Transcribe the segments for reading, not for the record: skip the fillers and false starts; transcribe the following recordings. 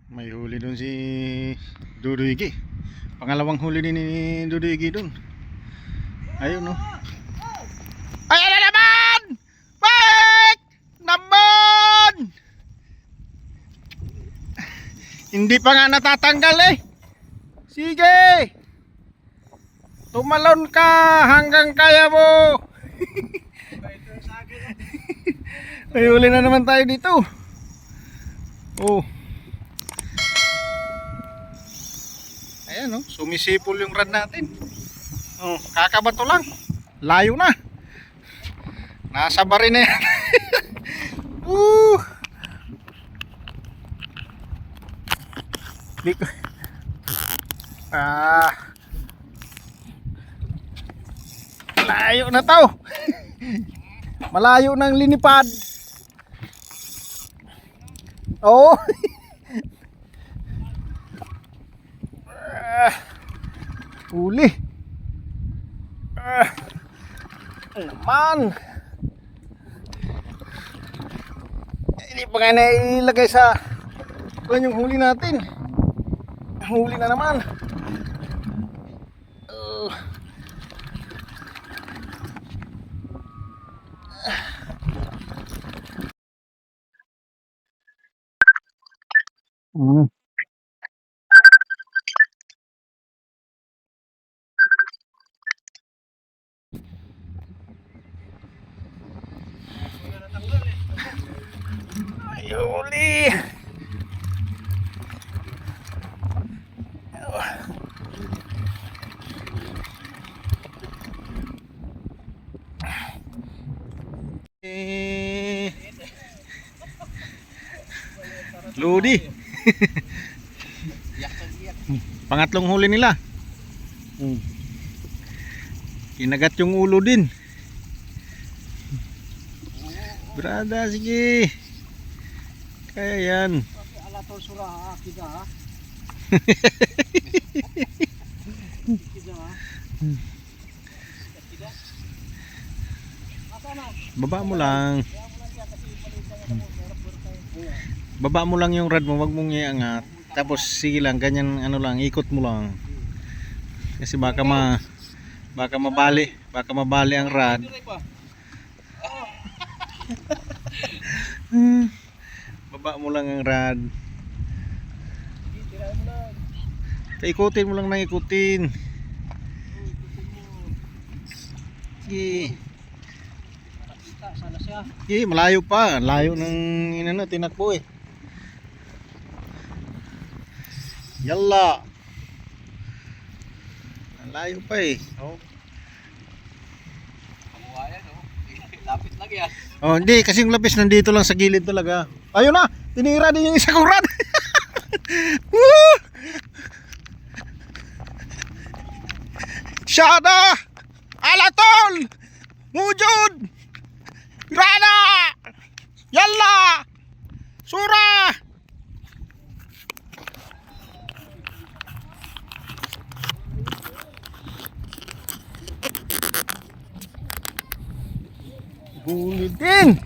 May huli dun si Duduygi. Pangalawang huli din ni Duduygi dun. Ayun no. Ay, ano naman! Balik! Naman! Hindi pa nga natatanggal eh. Sige! Tumalon ka hanggang kaya mo. May huli na naman tayo dito. Oh. Ayan oh, sumisipol yung rod natin. Oh, kakabato lang. Layo na. Nasa bari na yan. Layo na to. Malayo nang linipad. Oh. Huli. Naman. Hindi pa nga nailagay sa yung huli natin. Huli na naman. Ay, huli. Lodi. Pangatlong huli nila. Kinagat yung ulo din. Brada, sige. Kaya yan. Alatol surah kita ha. Baba mo lang. Baba mo lang yung rod mo, wag mong iangat. Tapos sige lang, ganyan ano lang, ikot mo lang. Kasi baka mabali ang rod. Baba mo lang ang rod. Ikutin mo lang nang ikutin. Sige. Sige, malayo pa. Layo ng inano, tinakbo eh. Yalla. Layo pa eh. Oh. Kamuhayan oh. Lapit lang yan. Oh, hindi kasi yung lapis nandito lang sa gilid talaga. Ayun na, tinira din yung isa kong rod. Shada! Alatol! Mujud! Rana! Yalla! Surah! Huli din!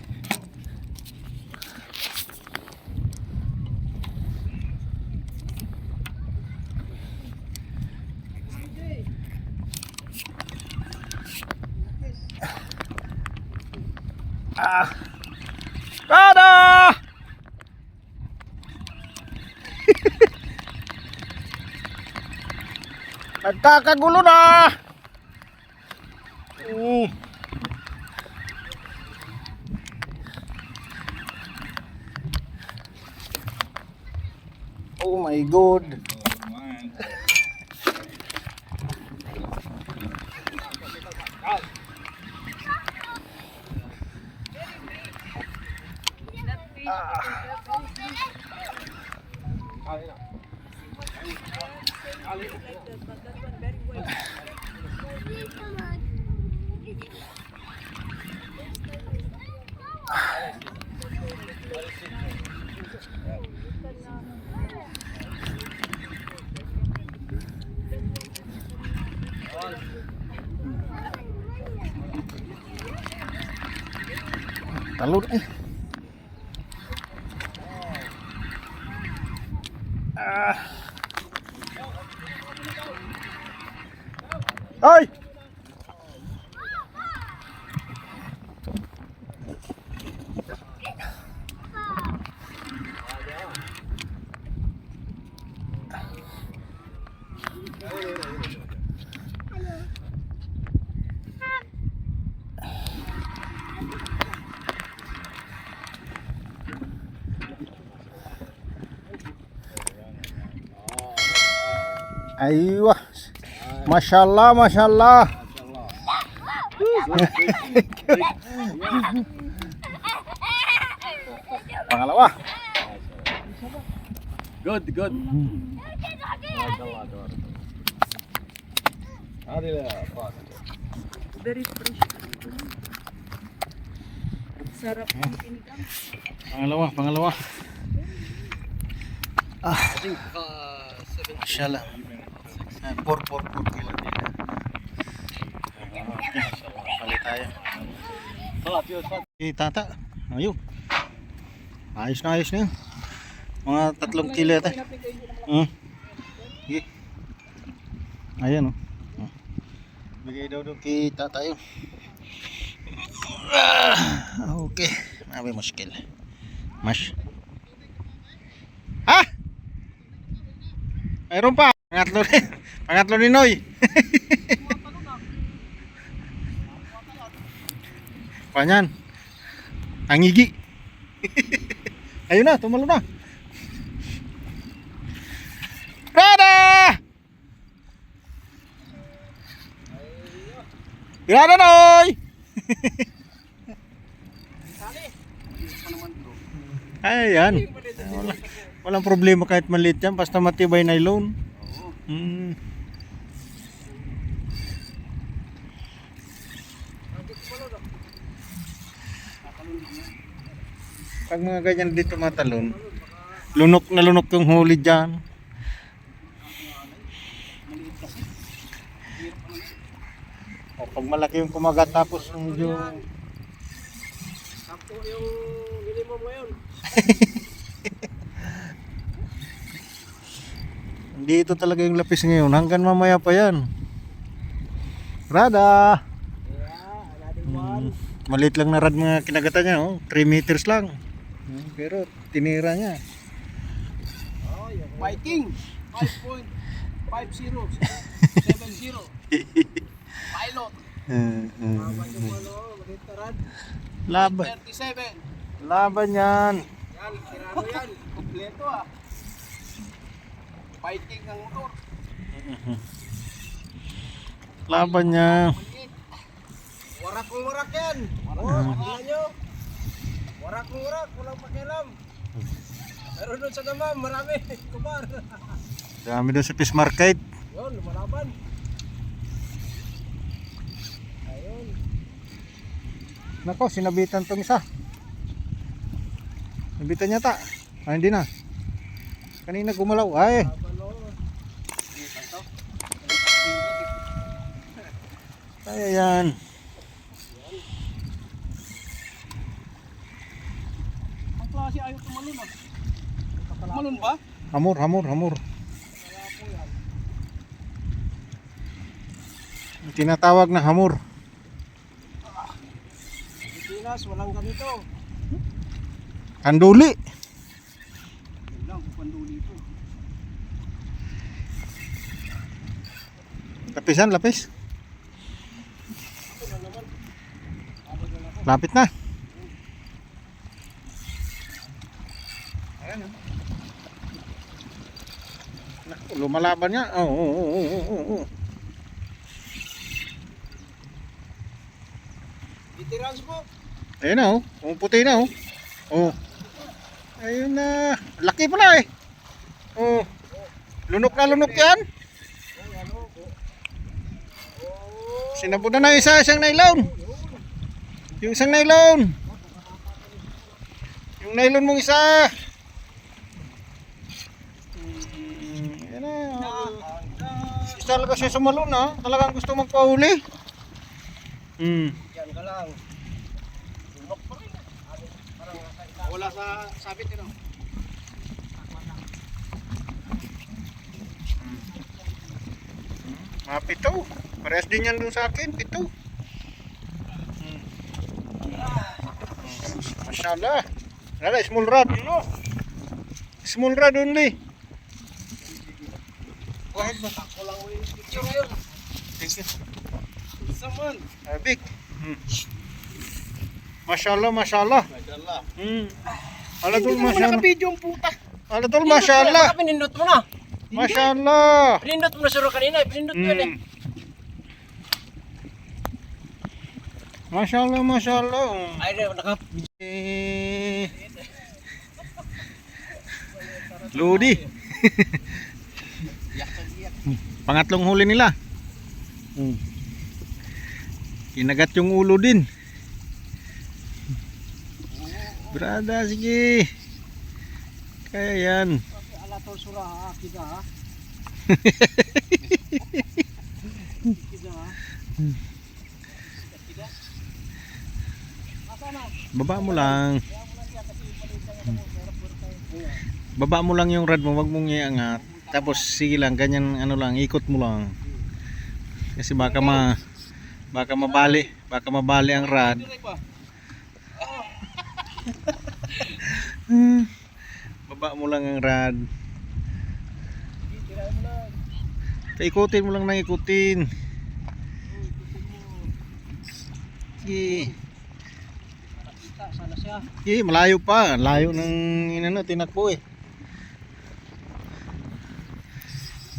Kada! Nagkakagulo na! Oh my God! Talon eh. Ah. Ay! Aywa. Masyaallah, masyaallah. Pangalawa. Good, good. Very fresh. Sarap ng pinigang. Pangalawa, pangalawa. I think 7. Masyaallah. Por kilo. Palit tayo. Okay, tata. Ayun. Ayos na yun. Mga 3 kilo ito. Sige. Ayan oh. Bigay daw kay tata yun. Okay. Mabi muskil. Mas. Ha? Mayroon pa. Pangatlo ni Noy. Panyan. Angigi. Ayun na, tumalo na. Rada! Rada Noy! Ayan. Walang problema kahit maliit yan, basta matibay nylon. Pag mga ganyan dito matalon, lunok na lunok yung huli dyan. O, pag malaki yung kumagat tapos medyo Sakto yung minimum ngayon. dito talaga yung lapis ngayon hanggang mamaya pa yan. Rada! Maliit lang na rad mga kinagatan niya, oh. 3 meters lang. Pero tinira niya. Oh, Viking 5.50 70 Pilot. Laban. 37. Laban yan. Yan, tirado yan. Kompleto ah. Viking ng motor. Laban niya. Maliit. Warak kong warak yan. Tingnan nyo. Warak kong warak. Walang pakialam. Pero doon sa gamam, marami. Kumar. Dami doon sa fish market. Yun, lumalaban. Ayun. Nako, sinabitan tong isa. Nabitan niya ta. Ah, hindi na. Kanina gumalaw. Ay. Ayan. Ang klase ayaw tumalun ah. Tumalun ba? Hamur. Tinatawag na hamur. Pilipinas, walang ganito. Kanduli. Yun lang, panduli ito. Lapis. Lapit na. Ayan. Naku, lumalaban niya. Oo. Itirans mo. Ayun na oh. Pumuputi na oh. Oh. Ayun na. Laki pala eh. Oh. Lunok na lunok yan. Sinabunan na isang nylon. Yung isang nylon. Yung nylon mong isa. Ayan na. Isa talaga siya sumalon ha. Talagang gusto magpahuli. Yan ka lang. Lunok pa rin. Wala sa sabit yun. Mga 7. Parehas din yan dun sa akin, 7. Mashallah. Nala, small rod. Small rod only. Go ahead, boss. Ako lang yung picture ngayon. Thank you. Saman. Big. Mashallah, mashallah. Mashallah. Ala tol, mashallah. Naka-video ang puta. Ala tol, mashallah. Pinindot mo na. Mashallah. Pinindot mo na suro kanina. Pinindot mo yun eh. Mashallah, mashallah. Ay, naka... Lodi. Pangatlong huli nila. Kinagat yung ulo din. Brada, sige. Kaya yan. Ala tol sura ha, kita ha. Kita ha. Baba mo lang. Baba mo lang yung rod mo, wag mong iangat. Tapos sige lang, ganyan ano lang, ikot mo lang. Kasi baka mabali ang rod. Baba mo lang ang rod. Ikutin mo lang nang ikutin. Sige. Sana siya. Sige, malayo pa. Layo ng inano, tinakbo eh.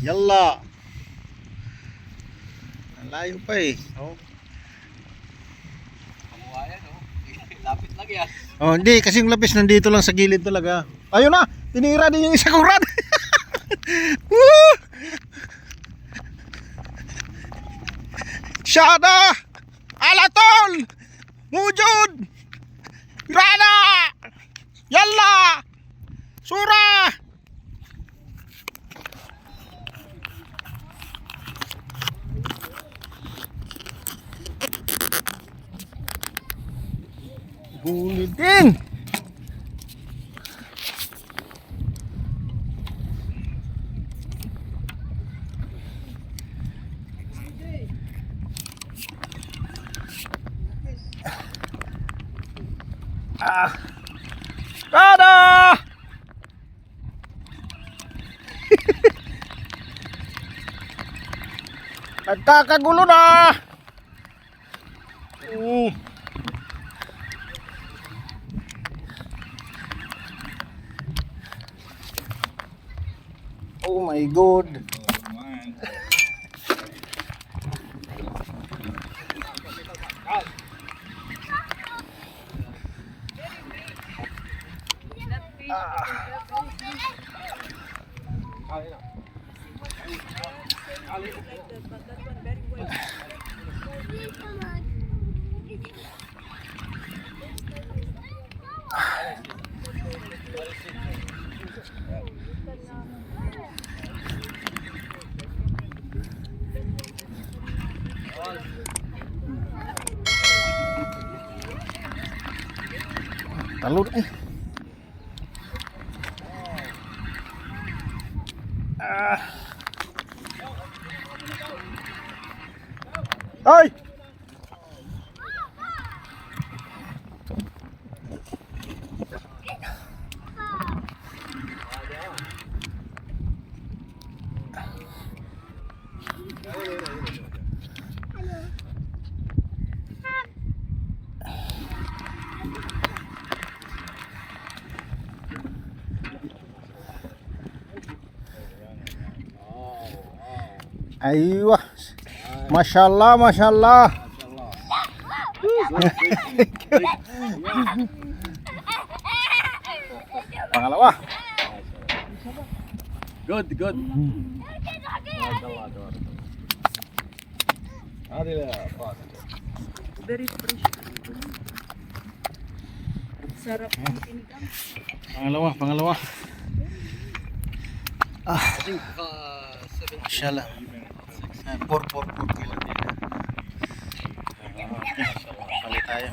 Yalla. Layo pa eh. Oh. Kamuhayan no. Lapit lang yan. Oh, hindi kasi yung lapis nandito lang sa gilid talaga. Ayun na, tinira din yung isa kong rod. Woo! Shada! Alatol! Mujud! Rana! Yalla! Sura! Huli din! Tada! Nagkakagulo na! Oh my God! Talon eh. Ay! Aywa. Mashallah, mashallah. Pangalawa. Good, good. Very fresh. Sarap ng pinigang. Pangalawa, pangalawa. I think Mashallah. 4 kilo din. Okay. Palit tayo.